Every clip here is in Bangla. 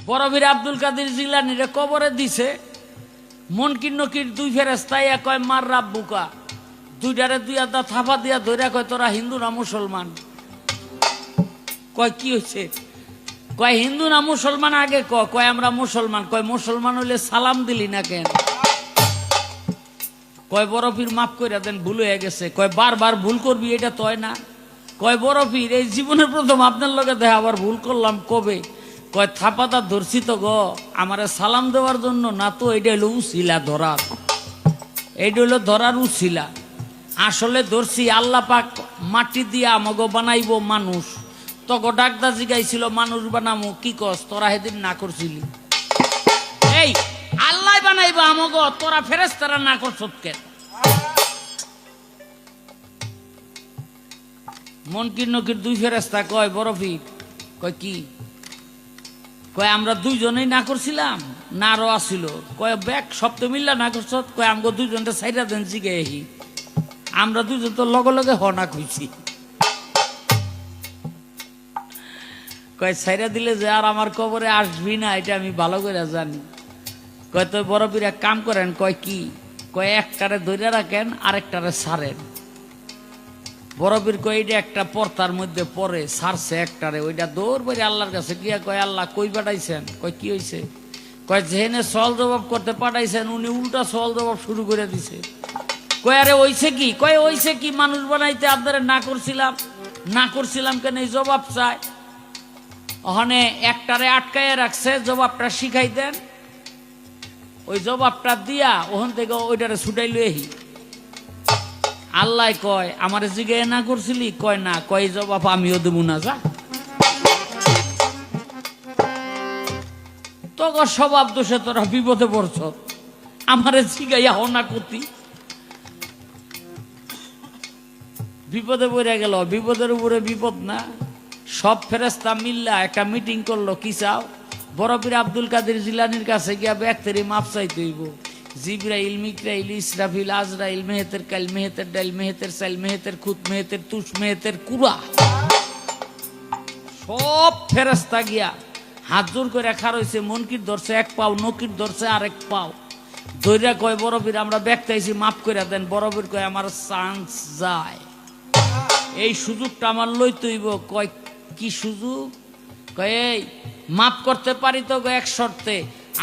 বড়বীর আব্দুল কাদের জিলানীরে কবরে দিছে। মুনকির নকির দুই ফেরেশতা কয় মার রাব্বুকা, দুইটারে দুই আদা থাপা দিয়া ধইরা কয় তোরা হিন্দু না মুসলমান? কয় কি হয়েছে? কয় হিন্দু না মুসলমান আগে কয় আমরা মুসলমান। কয় মুসলমান হইলে সালাম দিলি না কেন? কয় বড় পীর মাফ কইরা দেন, ভুল হয়ে গেছে। কয় বারবার ভুল করবি এটা তয় না? কয় বড় পীর এই জীবনের প্রথম আপনার লগে দেখা, আবার ভুল করলাম কবে? কয় থাপাতা ধরছি তো গো আমারে সালাম দেওয়ার জন্য না, তো এইটা হইলো উছিলা ধরার, এইটা হইলো ধরার উছিলা। আসলে ধরছি আল্লাহ পাক মাটি দিয়া আমাগো বানাইবো মানুষ, তগো ডাকদা জিগাইছিল মানুষ বানামো, কি কস তোরা সেদিন না করছিলি? এই আল্লাহ বানাইবো আমাগো, তোরা ফেরেশতারা না করছ কেন? মুনকির নকির দুই ফেরেশতা কয় বড় পীর, কয় কি? কয় আমরা দুইজনেই না করছিলাম না আরো আসিল? কয় ব্যাগ সপ্ত মিল্লা না করছ? কয় আমগো দুইজনটা সাইরা দেন জিগাই, আমরা দুইজন তো লগে লগে হনা কইছি। কয় সাইরা দিলে যে আর আমার কবরে আসবি না এটা আমি ভালো করে জানি। কয় তো বড় পীর এক কাম করেন। কয় কি? কয় একটারে ধরে রাখেন আরেকটারে সারেন। বড় পীর কয় এটা একটা পর্তার মধ্যে পরে সারছে একটারে, ওইটা দৌড় বেড়ে আল্লাহর কাছে গিয়া কয় আল্লাহ কই পাঠাইছেন? কয় কি হয়েছে? কয় যেহেনে সওয়াল জবাব করতে পাঠাইছেন উনি উল্টা সওয়াল জবাব শুরু করে দিছে। কয় আরে ওইছে কি? কয় ওইছে কি, মানুষ বানাইতে আপনারা না করছিলাম, না করছিলাম কেন এই জবাব চায়। ওখানে একটারে আটকাইয়া রাখছে, জবাবটা শিখাই দেন, ওই জবাবটা দিয়া ওখান থেকে ওইটারে ছুটাই লইহি। আল্লাহ কয় আমারে জিগাই না করছিলি? কয় না। কয় জবাব আমিও দেবো না, যা। তোর স্বভাব দোষে তোরা বিপদে পড়ছ, আমারে জিগাইয়া হো না করতি। বিপদে পড়ে গেল, বিপদের উপরে বিপদ না। সব ফেরেশতা মিল্লা একটা মিটিং করলো, কি চাও? বড় পীর আব্দুল কাদের জিলানীর কাছে গিয়া ব্যক্তির মাপ চাইতে হইব। জিবরাইল, মিকরাইল, ইসরাফিল, আজরাইল, মেহেতের কাইল, মেহেতের ডাইল, মেহেতের চাইল, মেহেতের খুত, মেহেতের তুষ, মেহেতের কুড়া, সব ফেরেশতা গিয়া হাত জোর করে রাখা রয়েছে। মুনকির ধরছে এক পাও, নকির ধরছে আরেক পাও, দইরা কয় বড় পীর আমরা ব্যক্ত আইছি মাফ করে দেন। বড় পীর কয় আমার চান্স যায়, এই সুযোগটা আমার লইতে হইব। কয় কি সুযোগ? কয় এই মাফ করতে পারি তো এক শর্তে,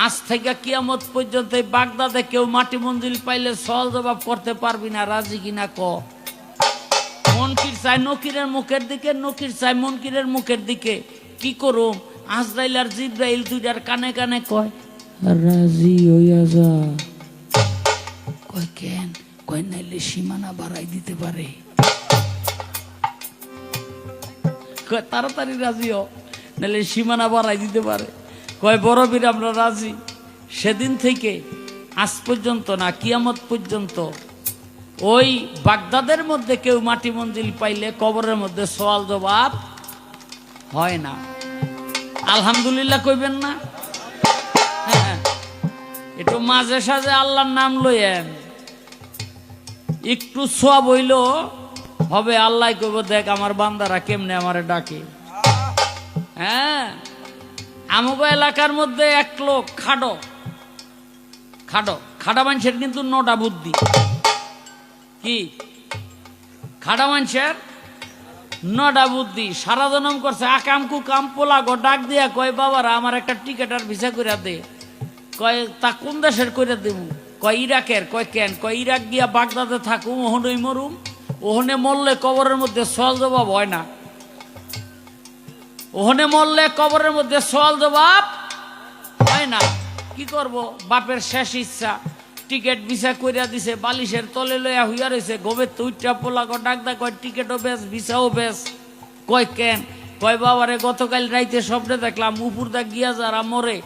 আজ থেকে কিয়ামত পর্যন্ত এই বাগদাদে কেউ মাটি মঞ্জিল পাইলে সওয়াল জবাব করতে পারবি না, রাজি কিনা ক? মুনকির চাই নকিরের মুখের দিকে, নকির চাই মুনকিরের মুখের দিকে। কি করুম? আজরাইল আর জিবরাইল দুইটার কানে কানে কয় রাজি হইয়া যা। কয় কেন? কয় নাইলে সীমানা বাড়াই দিতে পারে। কয় তাড়াতাড়ি রাজি হ, নাহলে সীমানা বাড়াই দিতে পারে। কয় বড় পীর আমরা রাজি। সেদিন থেকে আজ পর্যন্ত না, কিয়ামত পর্যন্ত ওই বাগদাদের মধ্যে কেউ মাটি মঞ্জিল পাইলে কবরের মধ্যে সওয়াল জবাব হয় না। আলহামদুলিল্লাহ কইবেন না? হ্যাঁ, একটু মাঝে সাঝে আল্লাহর নাম লইয়েন, একটু সওয়াব হইল হবে। আল্লাহ কইব দেখ আমার বান্দারা কেমনে আমারে ডাকে। হ্যাঁ, আমগো এলাকার মধ্যে এক লোক খাডো খাডো খাডা মানুষের কিন্তু 9টা বুদ্ধি। কি খাডা মানুষের 9টা বুদ্ধি। সারা জনম করছে আকাম কুকাম, পোলা গো ডাক দিয়া কয় বাবারা আমার একটা টিকেট আর ভিসা করে দে। কয় তা কোন দেশের করে দেব? কয় ইরাকের। কয় কেন? কয় ইরাক গিয়া বাগদাদে থাকুম, ওহনই মরুম, ওহনে মরলে কবরের মধ্যে সওয়াল জবাব হয় না। ওহনে মরলে কবরের মধ্যে সওয়াল জবাব হয় না। কি করব? বাপের শেষ ইচ্ছা, টিকেট ভিসা কইরা দিছে, বালিশের তলে লইয়া হইয়া রয়েছে। গোবের তো উইটা পোলা গো ডাকদা কয় টিকেটও বেশ ভিসাও বেশ। কয় কেন? কয় বাবারে গতকাল রাইতে স্বপ্নে দেখলাম উপর দা গিয়া যারা মরে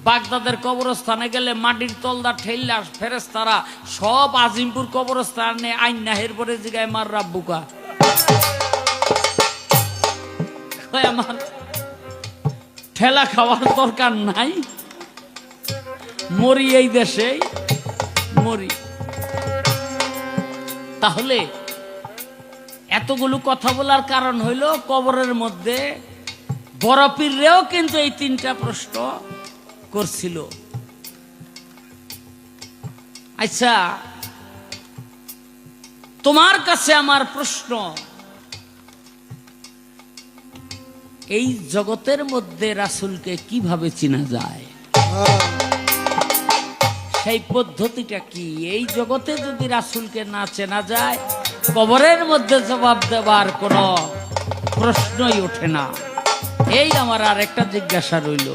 বাগদাদের কবরস্থানে গেলে মাটির তলদা ঠেললা ফেরেশতারা সব আজিমপুর কবরস্থানে আইন এরপরে জিগায় মার রাব্বুকা। কয় আমার ঠেলা খাওয়ার দরকার নাই, মরি এই দেশে মরি। তাহলে এতগুলো কথা বলার কারণ হইল কবরের মধ্যে বড় পীররেও কিন্তু এই তিনটা প্রশ্ন করছিল। আচ্ছা, তোমার কাছে আমার প্রশ্ন, এই জগতের মধ্যে রাসূলকে কিভাবে চেনা যায়? সেই পদ্ধতিটা কি? এই জগতে যদি রাসূলকে না চেনা যায়, কবরের মধ্যে জবাব দেবার কোনো প্রশ্নই ওঠে না। এই আমার আর একটা জিজ্ঞাসা রইল।